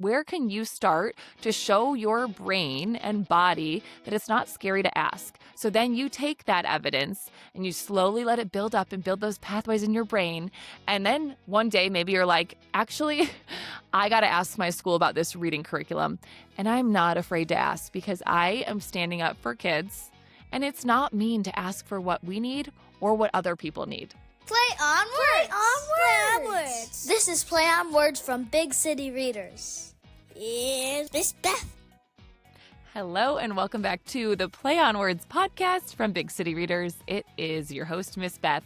Where can you start to show your brain and body that it's not scary to ask? So then you take that evidence and you slowly let it build up and build those pathways in your brain. And then one day, maybe you're like, actually, I got to ask my school about this reading curriculum. And I'm not afraid to ask because I am standing up for kids. And it's not mean to ask for what we need or what other people need. Play on words. Play on words. This is Play on Words from Big City Readers. Here's Miss Beth. Hello and welcome back to the Play on Words podcast from Big City Readers. It is your host, Miss Beth.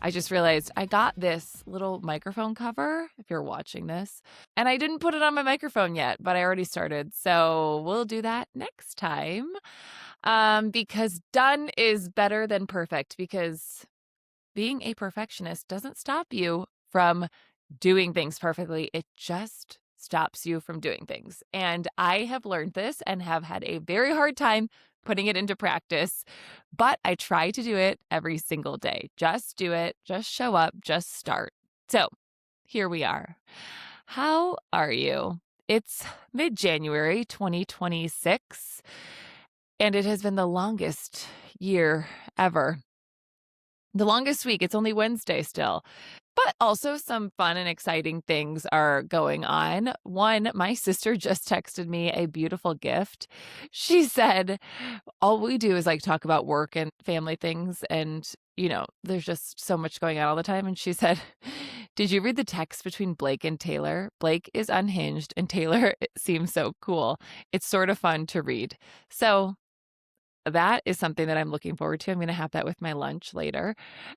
I just realized I got this little microphone cover, if you're watching this, and I didn't put it on my microphone yet, but I already started. So we'll do that next time because done is better than perfect, because being a perfectionist doesn't stop you from doing things perfectly. It just stops you from doing things. And I have learned this and have had a very hard time putting it into practice, but I try to do it every single day. Just do it, just show up, just start. So here we are. How are you? It's mid-January 2026, and it has been the longest year ever. The longest week. It's only Wednesday still. But also some fun and exciting things are going on. One, my sister just texted me a beautiful gift. She said, all we do is talk about work and family things. And, there's just so much going on all the time. And she said, did you read the text between Blake and Taylor? Blake is unhinged and Taylor seems so cool. It's sort of fun to read. So that is something that I'm looking forward to. I'm going to have that with my lunch later.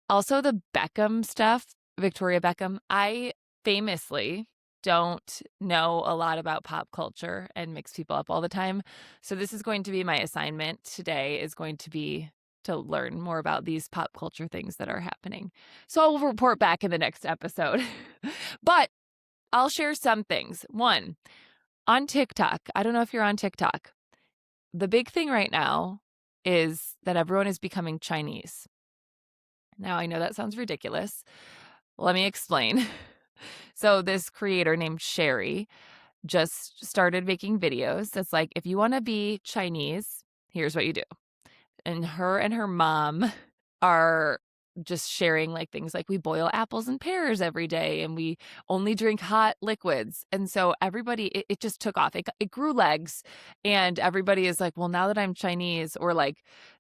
Also, the Beckham stuff. Victoria Beckham. I famously don't know a lot about pop culture and mix people up all the time. So this is going to be my assignment today, is going to be to learn more about these pop culture things that are happening. So I'll report back in the next episode. But I'll share some things. One, on TikTok. I don't know if you're on TikTok. The big thing right now is that everyone is becoming Chinese. Now, I know that sounds ridiculous. Let me explain. So this creator named Sherry just started making videos that's like, if you want to be Chinese, here's what you do. And her mom are just sharing things like we boil apples and pears every day and we only drink hot liquids. And so everybody, it just took off. It grew legs, and everybody is like, well, now that I'm Chinese, or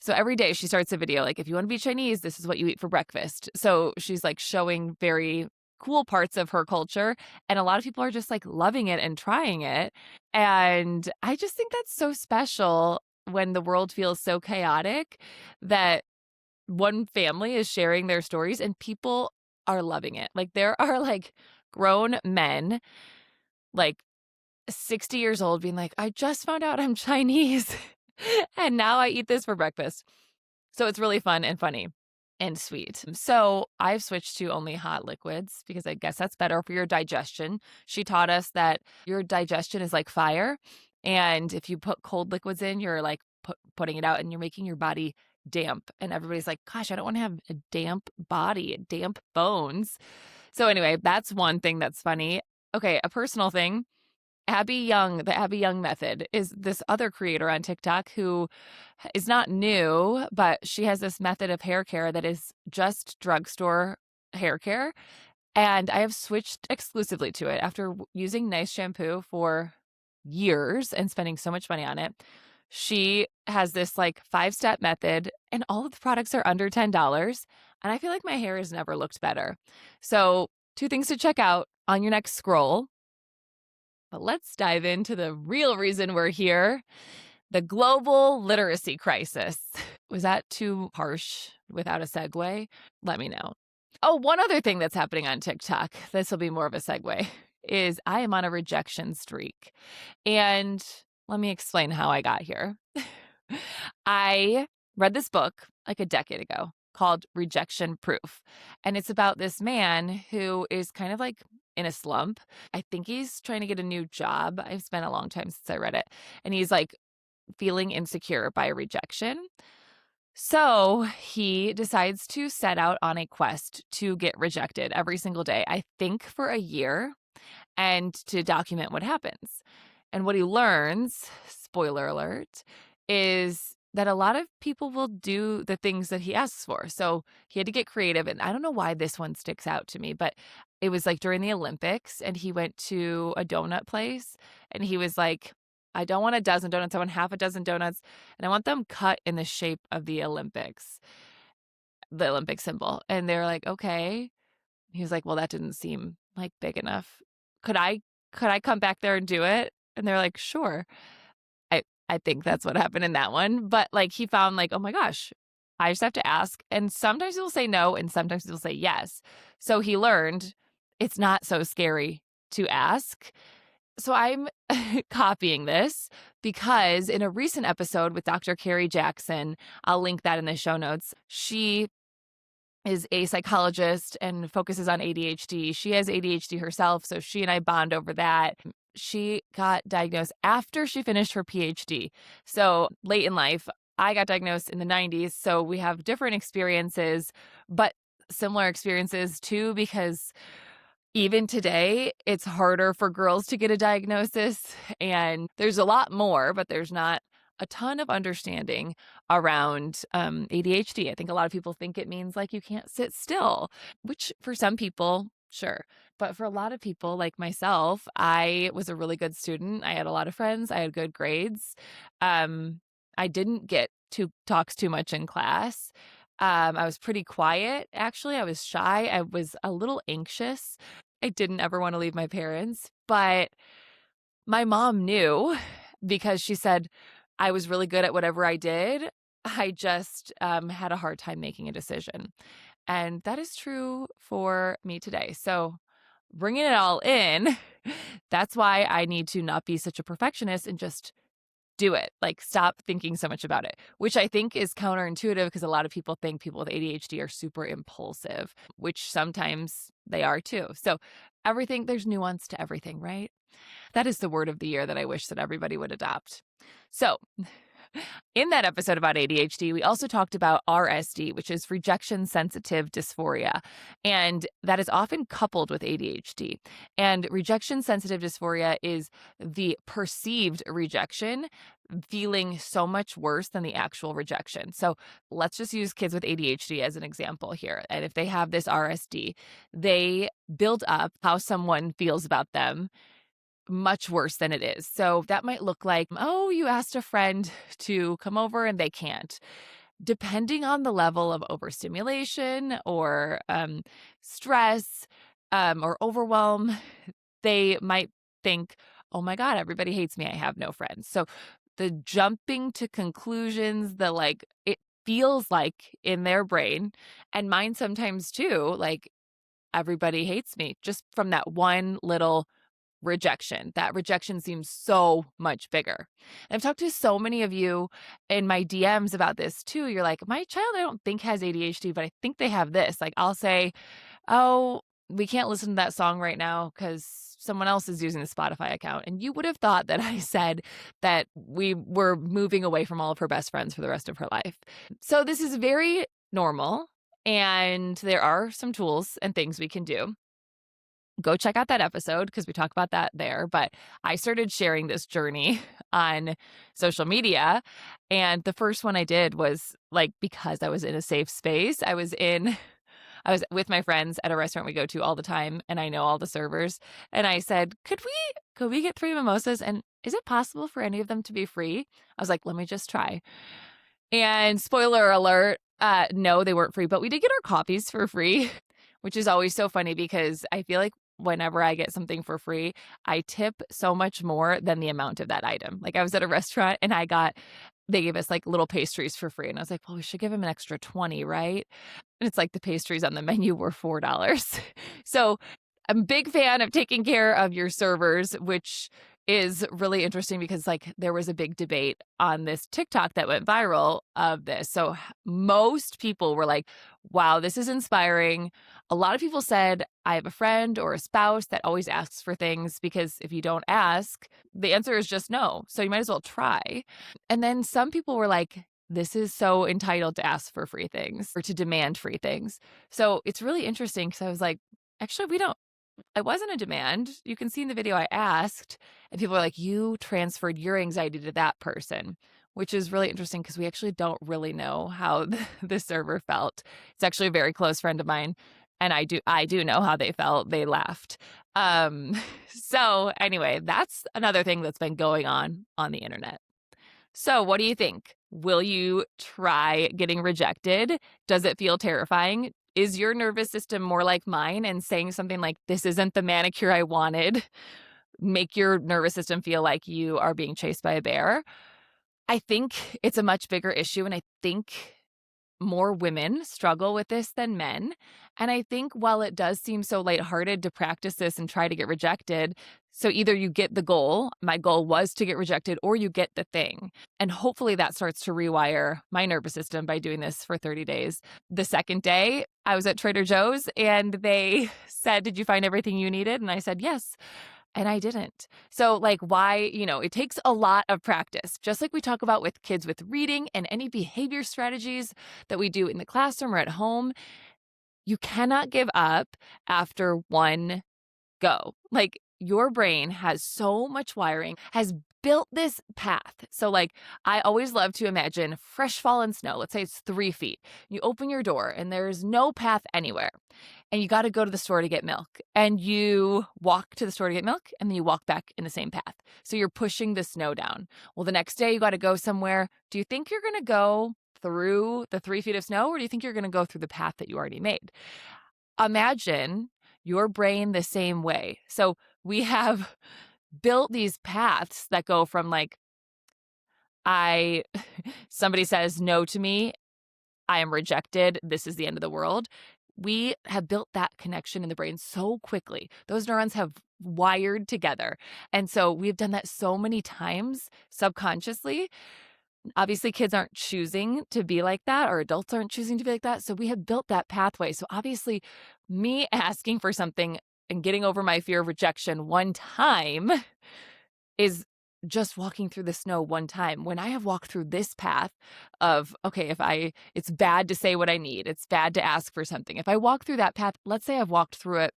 so every day she starts a video if you want to be Chinese, this is what you eat for breakfast. So she's showing very cool parts of her culture, and a lot of people are just loving it and trying it. And I just think that's so special when the world feels so chaotic that one family is sharing their stories and people are loving it. There are grown men, 60 years old, being I just found out I'm Chinese and now I eat this for breakfast. So it's really fun and funny and sweet. So I've switched to only hot liquids because I guess that's better for your digestion. She taught us that your digestion is like fire. And if you put cold liquids in, you're putting it out and you're making your body damp. And everybody's like, gosh, I don't want to have a damp body, damp bones. So anyway, that's one thing that's funny. Okay, a personal thing. The Abby Young method is this other creator on TikTok who is not new, but she has this method of hair care that is just drugstore hair care. And I have switched exclusively to it after using Nice shampoo for years and spending so much money on it. She has this 5-step method, and all of the products are under $10. And I feel like my hair has never looked better. So 2 things to check out on your next scroll. But let's dive into the real reason we're here. The global literacy crisis. Was that too harsh without a segue? Let me know. Oh, one other thing that's happening on TikTok, this will be more of a segue, is I am on a rejection streak. And let me explain how I got here. I read this book a decade ago called Rejection Proof. And it's about this man who is kind of in a slump. I think he's trying to get a new job. It's been a long time since I read it. And he's feeling insecure by rejection. So he decides to set out on a quest to get rejected every single day, I think for a year. and to document what happens. And what he learns, spoiler alert, is that a lot of people will do the things that he asks for. So he had to get creative. And I don't know why this one sticks out to me, but it was like during the Olympics and he went to a donut place and he was like, I don't want a dozen donuts. I want half a dozen donuts and I want them cut in the shape of the Olympic symbol. And they're like, okay. He was like, well, that didn't seem like big enough. Could I come back there and do it? And they're like, sure. I think that's what happened in that one. But like he found like, oh my gosh, I just have to ask. And sometimes he'll say no and sometimes he'll say yes. So he learned it's not so scary to ask. So I'm copying this because in a recent episode with Dr. Carrie Jackson, I'll link that in the show notes. She is a psychologist and focuses on ADHD. She has ADHD herself, so she and I bond over that. She got diagnosed after she finished her PhD. So late in life, I got diagnosed in the 90s. So we have different experiences, but similar experiences too, because even today, it's harder for girls to get a diagnosis. And there's a lot more, but there's not a ton of understanding around ADHD. I think a lot of people think it means like you can't sit still, which for some people, sure. But for a lot of people like myself, I was a really good student. I had a lot of friends. I had good grades. I didn't get talks too much in class. I was pretty quiet, actually. I was shy. I was a little anxious. I didn't ever want to leave my parents, but my mom knew because she said I was really good at whatever I did. I just had a hard time making a decision. And that is true for me today. So bringing it all in, that's why I need to not be such a perfectionist and just do it. Like stop thinking so much about it, which I think is counterintuitive because a lot of people think people with ADHD are super impulsive, which sometimes they are too. So there's nuance to everything, right? That is the word of the year that I wish that everybody would adopt. So in that episode about ADHD, we also talked about RSD, which is rejection sensitive dysphoria. And that is often coupled with ADHD. And rejection sensitive dysphoria is the perceived rejection feeling so much worse than the actual rejection. So let's just use kids with ADHD as an example here. And if they have this RSD, they build up how someone feels about them much worse than it is. So that might look like, oh, you asked a friend to come over and they can't. Depending on the level of overstimulation or stress or overwhelm, they might think, oh my God, everybody hates me. I have no friends. So the jumping to conclusions, it feels like in their brain and mine sometimes too, like everybody hates me just from that one little rejection. That rejection seems so much bigger. And I've talked to so many of you in my DMs about this too. You're like, my child, I don't think has ADHD, but I think they have this. Like I'll say, oh, we can't listen to that song right now because someone else is using the Spotify account. And you would have thought that I said that we were moving away from all of her best friends for the rest of her life. So this is very normal. And there are some tools and things we can do. Go check out that episode because we talk about that there. But I started sharing this journey on social media. And the first one I did was like, because I was in a safe space. I was with my friends at a restaurant we go to all the time. And I know all the servers. And I said, could we get 3 mimosas? And is it possible for any of them to be free? I was like, let me just try. And spoiler alert, no, they weren't free, but we did get our coffees for free, which is always so funny because I feel like whenever I get something for free, I tip so much more than the amount of that item. Like I was at a restaurant and they gave us like little pastries for free. And I was like, well, we should give them an extra 20, right? And it's like the pastries on the menu were $4. So I'm a big fan of taking care of your servers, which is really interesting because like there was a big debate on this TikTok that went viral of this. So most people were like, wow, this is inspiring. A lot of people said, I have a friend or a spouse that always asks for things because if you don't ask, the answer is just no. So you might as well try. And then some people were like, this is so entitled to ask for free things or to demand free things. So it's really interesting because I was like, actually, I wasn't a demand. You can see in the video I asked, and people are like, you transferred your anxiety to that person, which is really interesting because we actually don't really know how the server felt. It's actually a very close friend of mine, and I do know how they felt. They laughed. So anyway, that's another thing that's been going on the internet. So what do you think? Will you try getting rejected? Does it feel terrifying? Is your nervous system more like mine and saying something like, this isn't the manicure I wanted, make your nervous system feel like you are being chased by a bear? I think it's a much bigger issue, and I think more women struggle with this than men. And I think while it does seem so lighthearted to practice this and try to get rejected, so either you get the goal, my goal was to get rejected, or you get the thing. And hopefully that starts to rewire my nervous system by doing this for 30 days. The second day, I was at Trader Joe's and they said, did you find everything you needed? And I said, yes. And I didn't. So, like, why, it takes a lot of practice, just like we talk about with kids with reading and any behavior strategies that we do in the classroom or at home. You cannot give up after one go. Like, your brain has so much wiring, has built this path. So, like, I always love to imagine fresh fallen snow. Let's say it's 3 feet. You open your door and there's no path anywhere. And you got to go to the store to get milk. And you walk to the store to get milk, and then you walk back in the same path. So you're pushing the snow down. Well, the next day you got to go somewhere. Do you think you're going to go through the 3 feet of snow, or do you think you're going to go through the path that you already made? Imagine your brain the same way. So we have built these paths that go from like, somebody says no to me, I am rejected, this is the end of the world. We have built that connection in the brain so quickly. Those neurons have wired together. And so we've done that so many times subconsciously. Obviously, kids aren't choosing to be like that, or adults aren't choosing to be like that. So we have built that pathway. So obviously, me asking for something and getting over my fear of rejection one time is just walking through the snow one time. When I have walked through this path of, okay, it's bad to say what I need, it's bad to ask for something. If I walk through that path, let's say I've walked through it,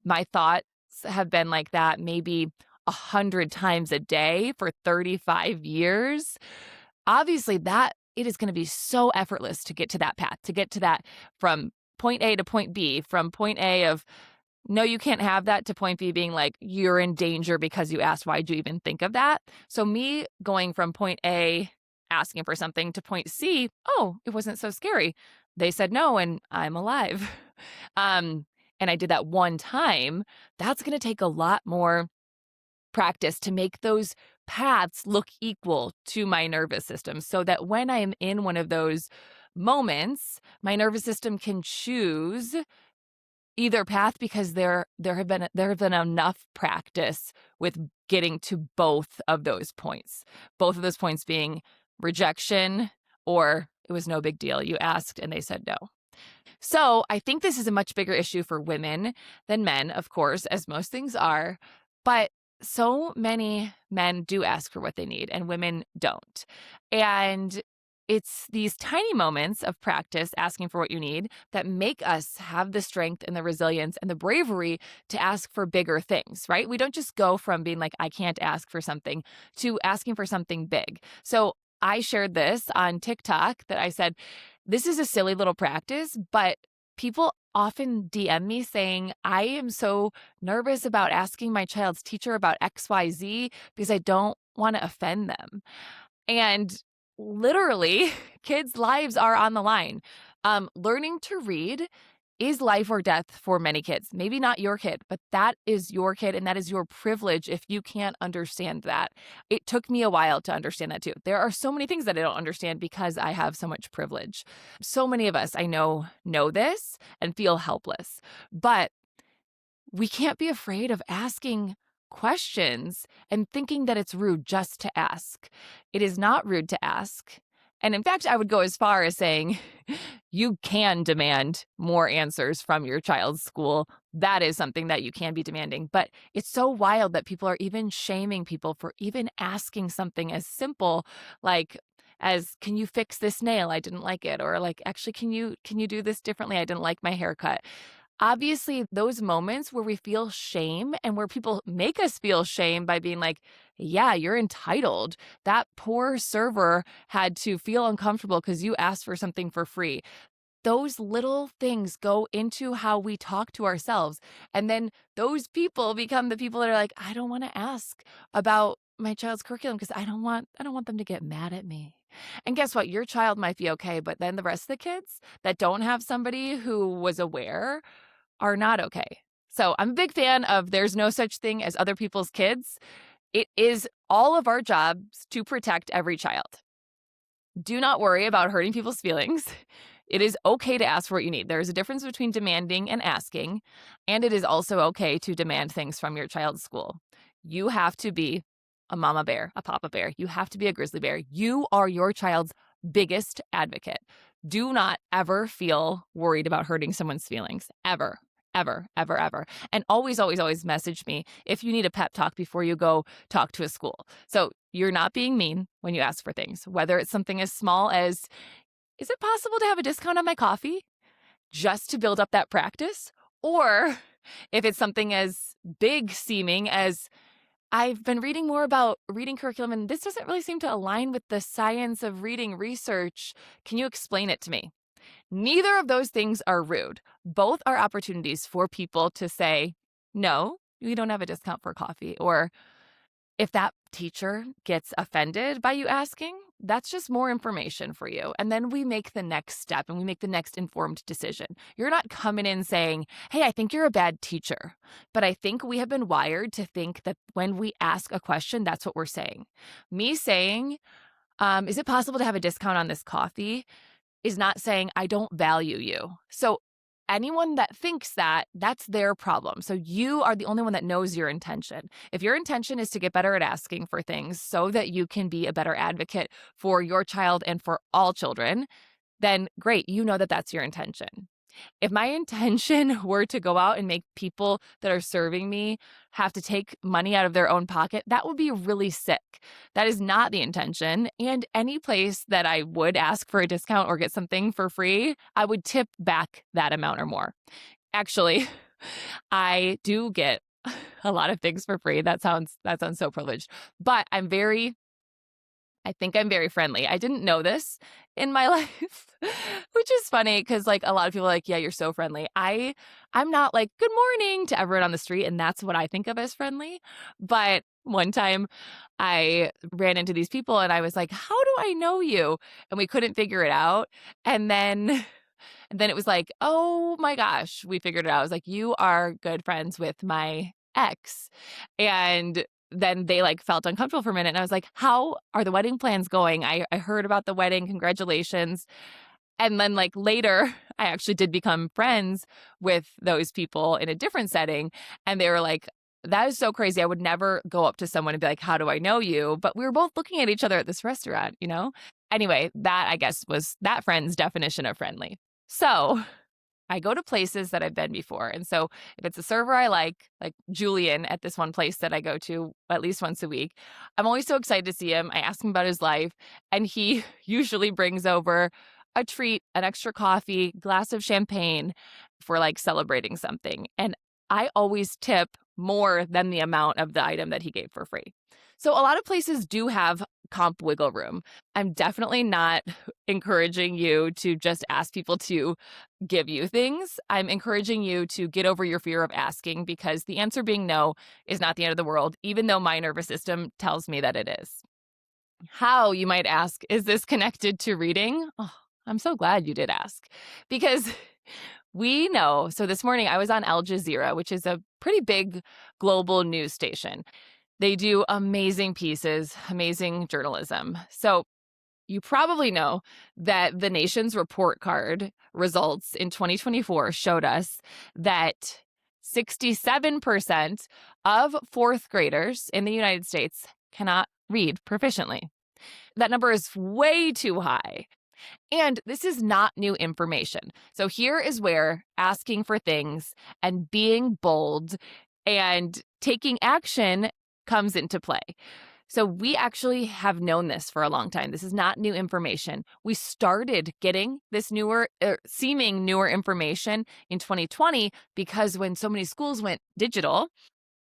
my thoughts have been like that maybe 100 times a day for 35 years. Obviously, that it is going to be so effortless to get to that path, to get to that from point A to point B, from point A of, no, you can't have that, to point B being like, you're in danger because you asked, why'd you even think of that? So me going from point A, asking for something, to point C, oh, it wasn't so scary. They said no, and I'm alive. And I did that one time. That's going to take a lot more practice to make those paths look equal to my nervous system, so that when I am in one of those moments, my nervous system can choose either path, because there have been enough practice with getting to both of those points. Both of those points being rejection, or it was no big deal. You asked and they said no. So I think this is a much bigger issue for women than men, of course, as most things are. But so many men do ask for what they need and women don't. And it's these tiny moments of practice asking for what you need that make us have the strength and the resilience and the bravery to ask for bigger things, right? We don't just go from being like, I can't ask for something, to asking for something big. So I shared this on TikTok that I said, this is a silly little practice, but people often DM me saying, I am so nervous about asking my child's teacher about XYZ because I don't want to offend them. And literally, kids' lives are on the line. Learning to read is life or death for many kids. Maybe not your kid, but that is your kid, and that is your privilege if you can't understand that. It took me a while to understand that too. There are so many things that I don't understand because I have so much privilege. So many of us I know this and feel helpless, but we can't be afraid of asking questions and thinking that it's rude just to ask. It is not rude to ask. And in fact, I would go as far as saying you can demand more answers from your child's school. That is something that you can be demanding. But it's so wild that people are even shaming people for even asking something as simple like, as, can you fix this nail? I didn't like it. Or like, actually, can you do this differently? I didn't like my haircut. Obviously, those moments where we feel shame and where people make us feel shame by being like, yeah, you're entitled. That poor server had to feel uncomfortable because you asked for something for free. Those little things go into how we talk to ourselves. And then those people become the people that are like, I don't want to ask about my child's curriculum because I don't want them to get mad at me. And guess what? Your child might be okay, but then the rest of the kids that don't have somebody who was aware are not okay. So I'm a big fan of there's no such thing as other people's kids. It is all of our jobs to protect every child. Do not worry about hurting people's feelings. It is okay to ask for what you need. There is a difference between demanding and asking, and it is also okay to demand things from your child's school. You have to be a mama bear, a papa bear. You have to be a grizzly bear. You are your child's biggest advocate. Do not ever feel worried about hurting someone's feelings, ever. Ever, ever, ever. And always, always, always message me if you need a pep talk before you go talk to a school. So you're not being mean when you ask for things, whether it's something as small as, is it possible to have a discount on my coffee just to build up that practice? Or if it's something as big seeming as, I've been reading more about reading curriculum and this doesn't really seem to align with the science of reading research. Can you explain it to me? Neither of those things are rude. Both are opportunities for people to say, no, we don't have a discount for coffee. Or if that teacher gets offended by you asking, that's just more information for you. And then we make the next step and we make the next informed decision. You're not coming in saying, hey, I think you're a bad teacher. But I think we have been wired to think that when we ask a question, that's what we're saying. Me saying, is it possible to have a discount on this coffee? Is not saying, I don't value you. So anyone that thinks that, that's their problem. So you are the only one that knows your intention. If your intention is to get better at asking for things so that you can be a better advocate for your child and for all children, then great, you know that that's your intention. If my intention were to go out and make people that are serving me have to take money out of their own pocket, that would be really sick. That is not the intention. And any place that I would ask for a discount or get something for free, I would tip back that amount or more. Actually, I do get a lot of things for free. That sounds so privileged. But I think I'm very friendly. I didn't know this in my life, which is funny because like a lot of people are like, yeah, you're so friendly. I'm not like good morning to everyone on the street. And that's what I think of as friendly. But one time I ran into these people and I was like, how do I know you? And we couldn't figure it out. And then it was like, oh my gosh, we figured it out. I was like, you are good friends with my ex. And then they like felt uncomfortable for a minute. And I was like, how are the wedding plans going? I heard about the wedding. Congratulations. And then like later, I actually did become friends with those people in a different setting. And they were like, that is so crazy. I would never go up to someone and be like, how do I know you? But we were both looking at each other at this restaurant, you know? Anyway, that I guess was that friend's definition of friendly. So I go to places that I've been before. And so if it's a server I like Julian at this one place that I go to at least once a week, I'm always so excited to see him. I ask him about his life, and he usually brings over a treat, an extra coffee, glass of champagne for like celebrating something. And I always tip more than the amount of the item that he gave for free. So a lot of places do have comp wiggle room. I'm definitely not encouraging you to just ask people to give you things. I'm encouraging you to get over your fear of asking because the answer being no is not the end of the world, even though my nervous system tells me that it is. How, you might ask, is this connected to reading? Oh, I'm so glad you did ask because we know. So this morning I was on Al Jazeera, which is a pretty big global news station. They do amazing pieces, amazing journalism. So you probably know that the nation's report card results in 2024 showed us that 67% of fourth graders in the United States cannot read proficiently. That number is way too high. And this is not new information. So here is where asking for things and being bold and taking action comes into play. So we actually have known this for a long time. This is not new information. We started getting this seeming newer information in 2020 because when so many schools went digital,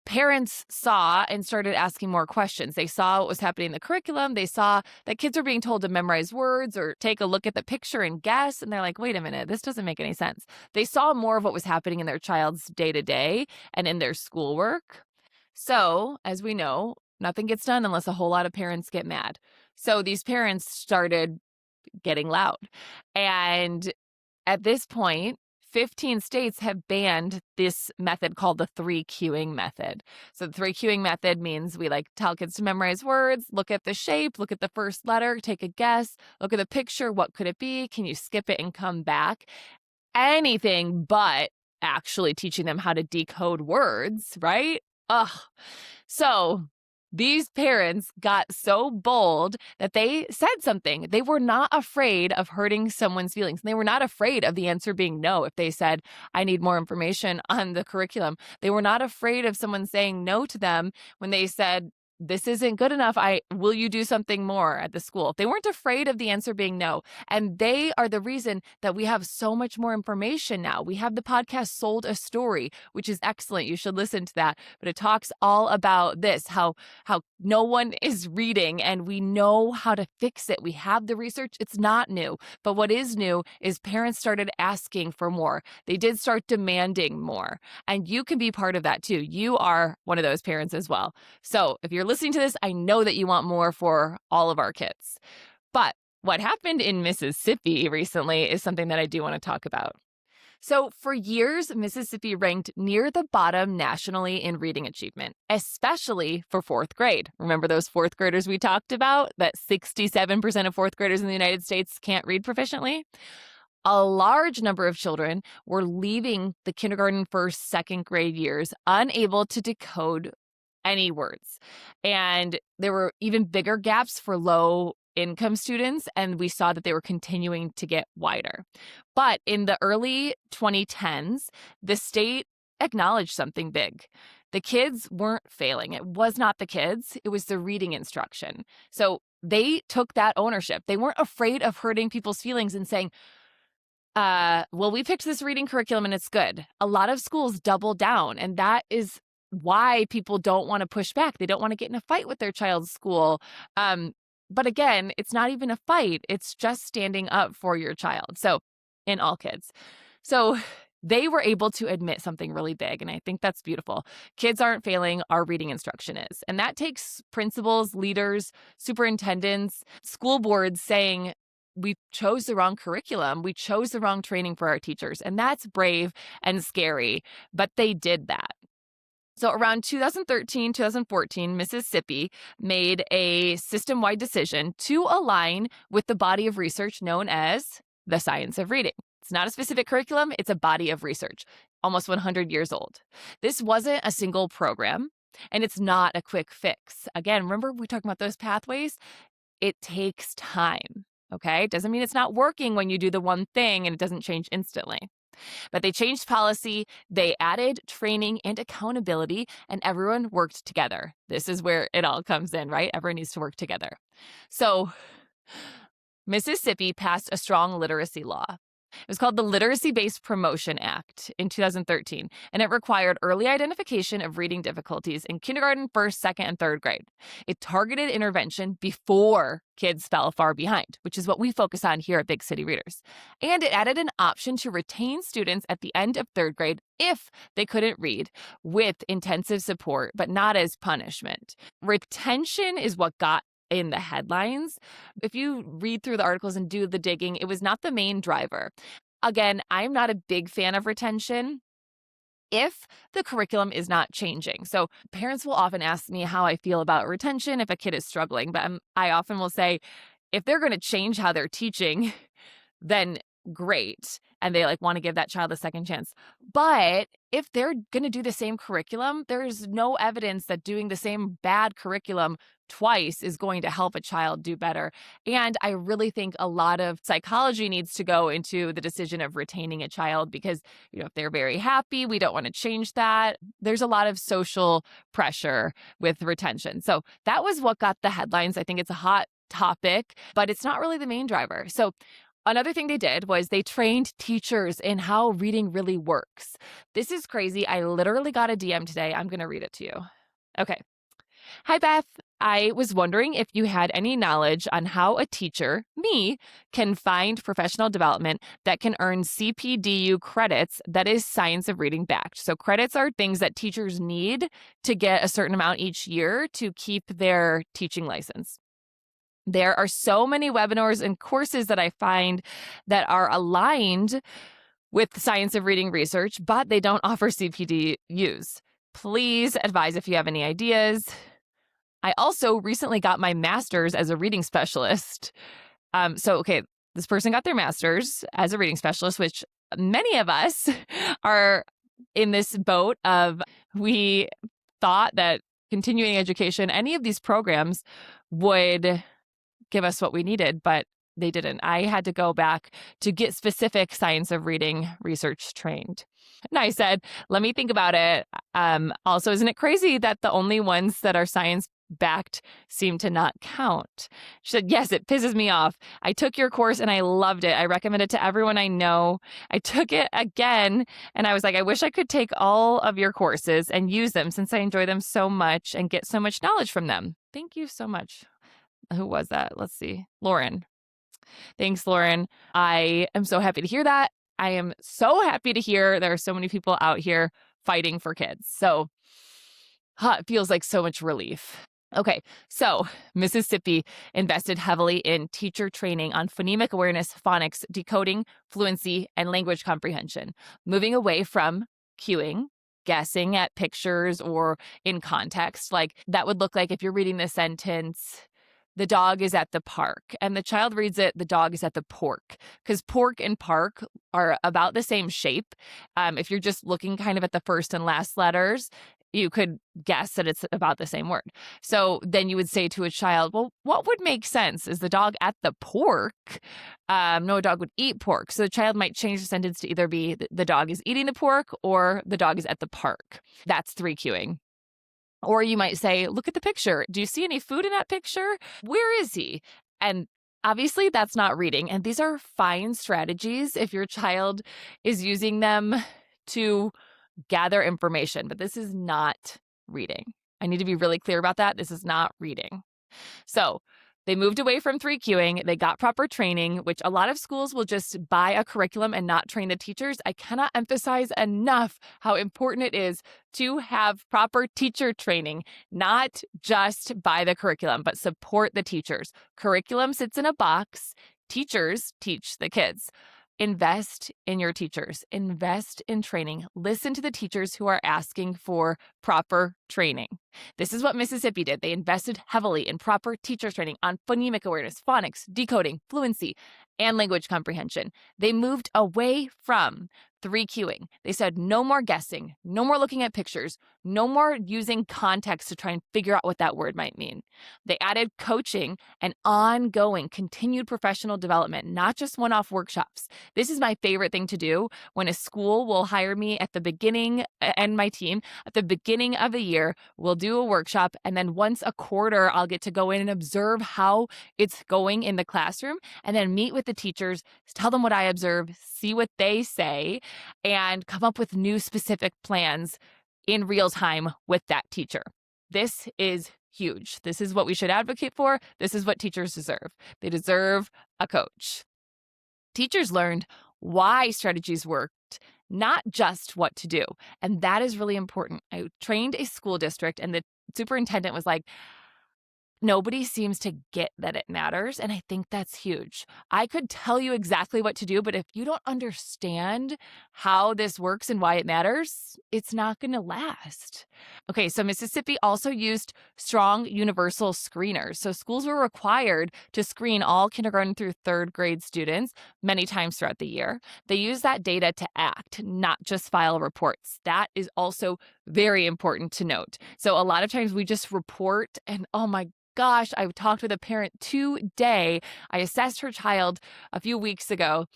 parents saw and started asking more questions. They saw what was happening in the curriculum. They saw that kids were being told to memorize words or take a look at the picture and guess. And they're like, wait a minute, this doesn't make any sense. They saw more of what was happening in their child's day-to-day and in their schoolwork. So, as we know, nothing gets done unless a whole lot of parents get mad. So these parents started getting loud. And at this point, 15 states have banned this method called the 3-cueing method. So the 3-cueing method means we tell kids to memorize words, look at the shape, look at the first letter, take a guess, look at the picture, what could it be? Can you skip it and come back? Anything but actually teaching them how to decode words, right? Ugh. So these parents got so bold that they said something. They were not afraid of hurting someone's feelings. They were not afraid of the answer being no. If they said, I need more information on the curriculum, they were not afraid of someone saying no to them when they said, this isn't good enough. Will you do something more at the school? They weren't afraid of the answer being no. And they are the reason that we have so much more information now. We have the podcast Sold a Story, which is excellent. You should listen to that. But it talks all about this, how no one is reading and we know how to fix it. We have the research. It's not new. But what is new is parents started asking for more. They did start demanding more. And you can be part of that too. You are one of those parents as well. So if you're listening to this, I know that you want more for all of our kids. But what happened in Mississippi recently is something that I do want to talk about. So for years, Mississippi ranked near the bottom nationally in reading achievement, especially for fourth grade. Remember those fourth graders we talked about? That 67% of fourth graders in the United States can't read proficiently? A large number of children were leaving the kindergarten, first, second grade years unable to decode any words. And there were even bigger gaps for low income students, and we saw that they were continuing to get wider. But in the early 2010s, the state acknowledged something big. The kids weren't failing. It was not the kids. It was the reading instruction. So they took that ownership. They weren't afraid of hurting people's feelings and saying, well, we picked this reading curriculum and it's good. A lot of schools double down, and that is why people don't want to push back. They don't want to get in a fight with their child's school. But again, it's not even a fight. It's just standing up for your child. So, in all kids. So they were able to admit something really big. And I think that's beautiful. Kids aren't failing. Our reading instruction is. And that takes principals, leaders, superintendents, school boards saying, we chose the wrong curriculum. We chose the wrong training for our teachers. And that's brave and scary. But they did that. So around 2013, 2014, Mississippi made a system-wide decision to align with the body of research known as the science of reading. It's not a specific curriculum, it's a body of research, almost 100 years old. This wasn't a single program, and it's not a quick fix. Again, remember we talked about those pathways? It takes time, okay? It doesn't mean it's not working when you do the one thing and it doesn't change instantly. But they changed policy, they added training and accountability, and everyone worked together. This is where it all comes in, right? Everyone needs to work together. So Mississippi passed a strong literacy law. It was called the Literacy-Based Promotion Act in 2013, and it required early identification of reading difficulties in kindergarten, first, second, and third grade. It targeted intervention before kids fell far behind, which is what we focus on here at Big City Readers. And it added an option to retain students at the end of third grade if they couldn't read with intensive support, but not as punishment. Retention is what got in the headlines. If you read through the articles and do the digging, it was not the main driver. Again, I'm not a big fan of retention if the curriculum is not changing. So parents will often ask me how I feel about retention if a kid is struggling, but I often will say, if they're going to change how they're teaching, then great. And they want to give that child a second chance. But if they're going to do the same curriculum, there's no evidence that doing the same bad curriculum twice is going to help a child do better. And I really think a lot of psychology needs to go into the decision of retaining a child because, if they're very happy, we don't want to change that. There's a lot of social pressure with retention. So that was what got the headlines. I think it's a hot topic, but it's not really the main driver. So another thing they did was they trained teachers in how reading really works. This is crazy. I literally got a DM today. I'm going to read it to you. Okay. Hi, Beth. I was wondering if you had any knowledge on how a teacher, me, can find professional development that can earn CPDU credits that is science of reading backed. So credits are things that teachers need to get a certain amount each year to keep their teaching license. There are so many webinars and courses that I find that are aligned with the science of reading research, but they don't offer CPDUs. Please advise if you have any ideas. I also recently got my master's as a reading specialist. This person got their master's as a reading specialist, which many of us are in this boat of we thought that continuing education, any of these programs would give us what we needed, but they didn't. I had to go back to get specific science of reading research trained. And I said, let me think about it. Also, isn't it crazy that the only ones that are science-backed seem to not count? She said, yes, it pisses me off. I took your course and I loved it. I recommend it to everyone I know. I took it again and I was like, I wish I could take all of your courses and use them since I enjoy them so much and get so much knowledge from them. Thank you so much. Who was that? Let's see. Lauren. Thanks, Lauren. I am so happy to hear that. I am so happy to hear there are so many people out here fighting for kids. So it feels like so much relief. Okay, so Mississippi invested heavily in teacher training on phonemic awareness, phonics, decoding, fluency, and language comprehension, moving away from cueing, guessing at pictures or in context. Like that would look like if you're reading the sentence, the dog is at the park, and the child reads it, the dog is at the pork, because pork and park are about the same shape. If you're just looking kind of at the first and last letters, you could guess that it's about the same word. So then you would say to a child, well, what would make sense? Is the dog at the pork? No, a dog would eat pork. So the child might change the sentence to either be the dog is eating the pork or the dog is at the park. That's 3 cueing. Or you might say, look at the picture. Do you see any food in that picture? Where is he? And obviously that's not reading. And these are fine strategies if your child is using them to gather information, but this is not reading. I need to be really clear about that. This is not reading. So they moved away from 3 cueing. They got proper training, which a lot of schools will just buy a curriculum and not train the teachers. I cannot emphasize enough how important it is to have proper teacher training, not just buy the curriculum, but support the teachers. Curriculum sits in a box. Teachers teach the kids. Invest in your teachers. Invest in training. Listen to the teachers who are asking for proper training. This is what Mississippi did. They invested heavily in proper teacher training on phonemic awareness, phonics, decoding, fluency, and language comprehension. They moved away from 3 cueing. They said no more guessing, no more looking at pictures, no more using context to try and figure out what that word might mean. They added coaching and ongoing continued professional development, not just one-off workshops. This is my favorite thing to do when a school will hire me at the beginning, and my team at the beginning of the year. We'll do a workshop, and then once a quarter, I'll get to go in and observe how it's going in the classroom, and then meet with the teachers, tell them what I observe, see what they say, and come up with new specific plans in real time with that teacher. This is huge. This is what we should advocate for. This is what teachers deserve. They deserve a coach. Teachers learned why strategies worked, not just what to do. And that is really important. I trained a school district and the superintendent was like, Nobody seems to get that it matters, and I think that's huge. I could tell you exactly what to do, but if you don't understand how this works and why it matters, it's not going to last. Okay, so Mississippi also used strong universal screeners. So schools were required to screen all kindergarten through third grade students many times throughout the year. They use that data to act, not just file reports. That is also very important to note. So a lot of times we just report and, oh my gosh, I talked with a parent today. I assessed her child a few weeks ago.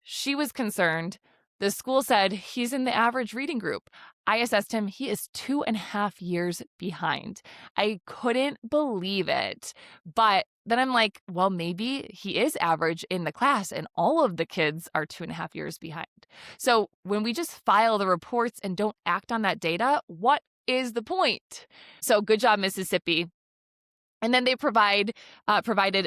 She was concerned. The school said he's in the average reading group. I assessed him. He is 2.5 years behind. I couldn't believe it. But then I'm like, well, maybe he is average in the class and all of the kids are 2.5 years behind. So when we just file the reports and don't act on that data, what is the point? So good job, Mississippi. And then they provided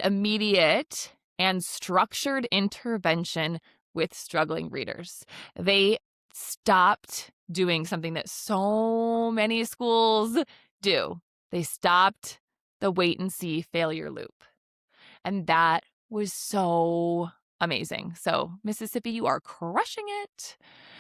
immediate and structured intervention with struggling readers. They stopped doing something that so many schools do. They stopped the wait and see failure loop. And that was so amazing. So, Mississippi, you are crushing it.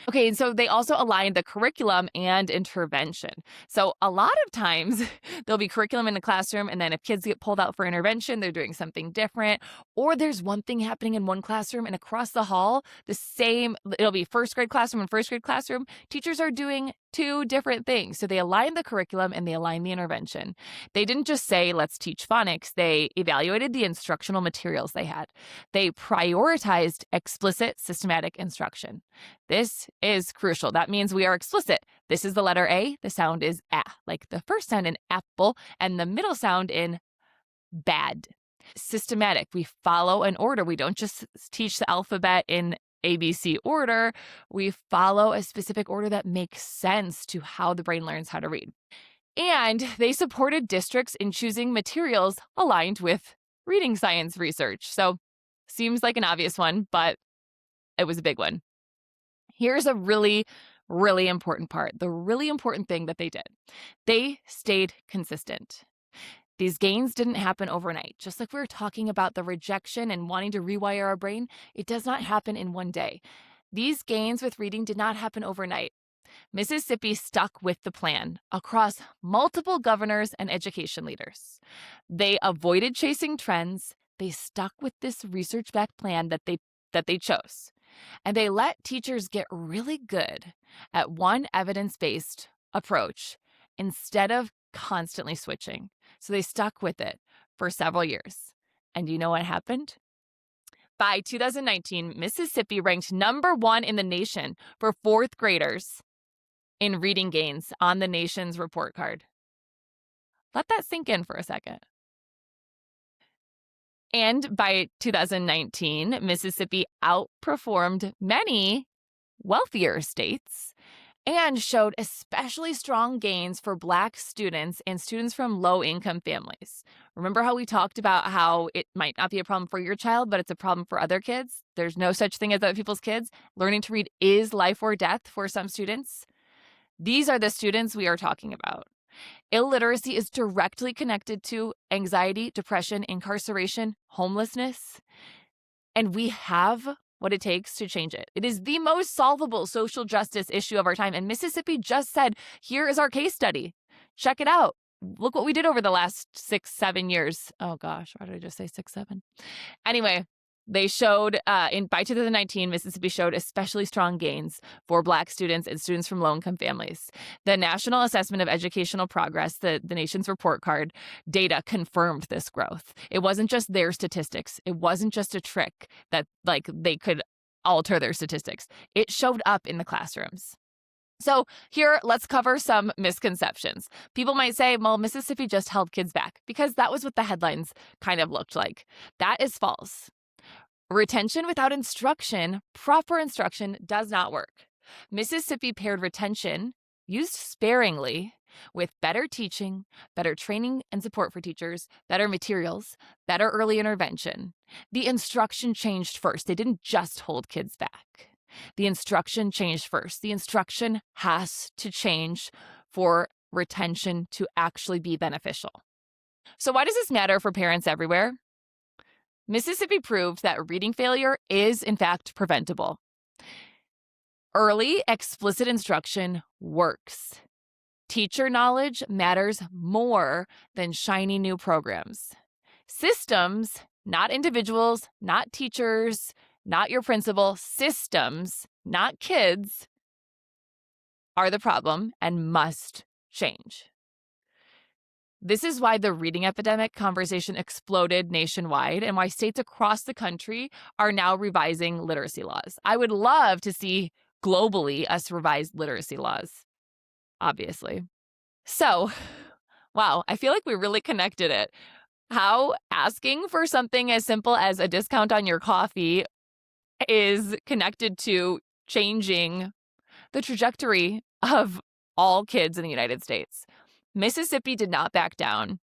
Okay, and so they also aligned the curriculum and intervention. So a lot of times there'll be curriculum in the classroom, and then if kids get pulled out for intervention, they're doing something different. Or there's one thing happening in one classroom, and across the hall, it'll be first grade classroom and first grade classroom. Teachers are doing two different things. So they align the curriculum and they align the intervention. They didn't just say, let's teach phonics. They evaluated the instructional materials they had. They prioritized explicit systematic instruction. This is crucial. That means we are explicit. This is the letter A. The sound is A, like the first sound in apple, and the middle sound in bad. Systematic. We follow an order. We don't just teach the alphabet in ABC order. We follow a specific order that makes sense to how the brain learns how to read. And they supported districts in choosing materials aligned with reading science research. So, seems like an obvious one, but it was a big one. Here's a really, really important part. The really important thing that they did. They stayed consistent. These gains didn't happen overnight. Just like we were talking about the rejection and wanting to rewire our brain, it does not happen in one day. These gains with reading did not happen overnight. Mississippi stuck with the plan across multiple governors and education leaders. They avoided chasing trends. They stuck with this research-backed plan that they chose. And they let teachers get really good at one evidence-based approach instead of constantly switching. So they stuck with it for several years. And you know what happened? By 2019, Mississippi ranked number 1 in the nation for fourth graders in reading gains on the nation's report card. Let that sink in for a second. And by 2019, Mississippi outperformed many wealthier states and showed especially strong gains for Black students and students from low-income families. Remember how we talked about how it might not be a problem for your child, but it's a problem for other kids? There's no such thing as other people's kids. Learning to read is life or death for some students. These are the students we are talking about. Illiteracy is directly connected to anxiety, depression, incarceration, homelessness, and we have what it takes to change it. It is the most solvable social justice issue of our time, and Mississippi just said, here is our case study. Check it out. Look what we did over the last 6-7 years. Oh gosh, why did I just say 6-7? Anyway, they showed by 2019, Mississippi showed especially strong gains for Black students and students from low-income families. The National Assessment of Educational Progress, the nation's report card, data confirmed this growth. It wasn't just their statistics. It wasn't just a trick that they could alter their statistics. It showed up in the classrooms. So here, let's cover some misconceptions. People might say, well, Mississippi just held kids back, because that was what the headlines kind of looked like. That is false. Retention without instruction, proper instruction, does not work. Mississippi paired retention, used sparingly, with better teaching, better training and support for teachers, better materials, better early intervention. The instruction changed first. They didn't just hold kids back. The instruction changed first. The instruction has to change for retention to actually be beneficial. So why does this matter for parents everywhere? Mississippi proved that reading failure is, in fact, preventable. Early, explicit instruction works. Teacher knowledge matters more than shiny new programs. Systems, not individuals, not teachers, not your principal, systems, not kids, are the problem and must change. This is why the reading epidemic conversation exploded nationwide and why states across the country are now revising literacy laws. I would love to see globally us revise literacy laws, obviously. So, wow, I feel like we really connected it. How asking for something as simple as a discount on your coffee is connected to changing the trajectory of all kids in the United States. Mississippi did not back down.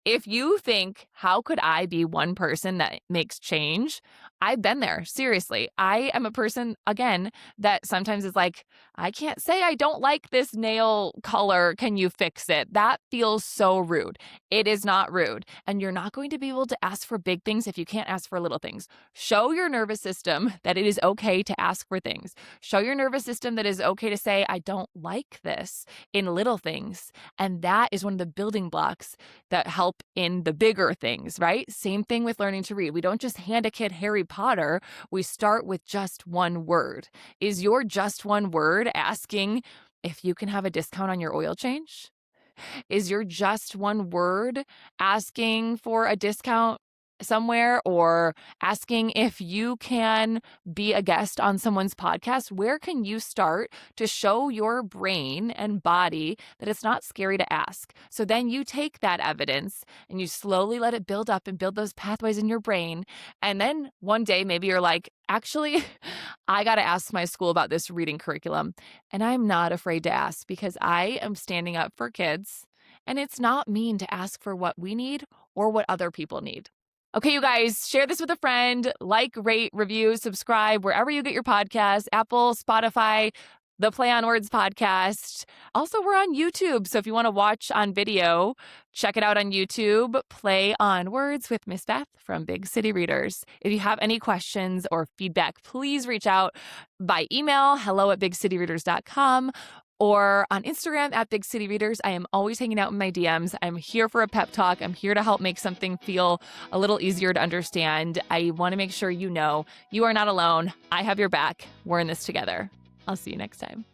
If you think, how could I be one person that makes change? I've been there. Seriously. I am a person, again, that sometimes is like, I can't say I don't like this nail color. Can you fix it? That feels so rude. It is not rude. And you're not going to be able to ask for big things if you can't ask for little things. Show your nervous system that it is okay to ask for things. Show your nervous system that it is okay to say, I don't like this in little things. And that is one of the building blocks that help in the bigger things, right? Same thing with learning to read. We don't just hand a kid Harry Potter. We start with just one word. Is your just one word asking if you can have a discount on your oil change? Is your just one word asking for a discount somewhere or asking if you can be a guest on someone's podcast? Where can you start to show your brain and body that it's not scary to ask? So then you take that evidence and you slowly let it build up and build those pathways in your brain. And then one day, maybe you're like, actually, I got to ask my school about this reading curriculum. And I'm not afraid to ask because I am standing up for kids. And it's not mean to ask for what we need or what other people need. Okay, you guys, share this with a friend, like, rate, review, subscribe, wherever you get your podcasts, Apple, Spotify, the Play on Words podcast. Also, we're on YouTube, so if you want to watch on video, check it out on YouTube, Play on Words with Miss Beth from Big City Readers. If you have any questions or feedback, please reach out by email, hello@bigcityreaders.com, or on Instagram @BigCityReaders. I am always hanging out in my DMs. I'm here for a pep talk. I'm here to help make something feel a little easier to understand. I want to make sure you know you are not alone. I have your back. We're in this together. I'll see you next time.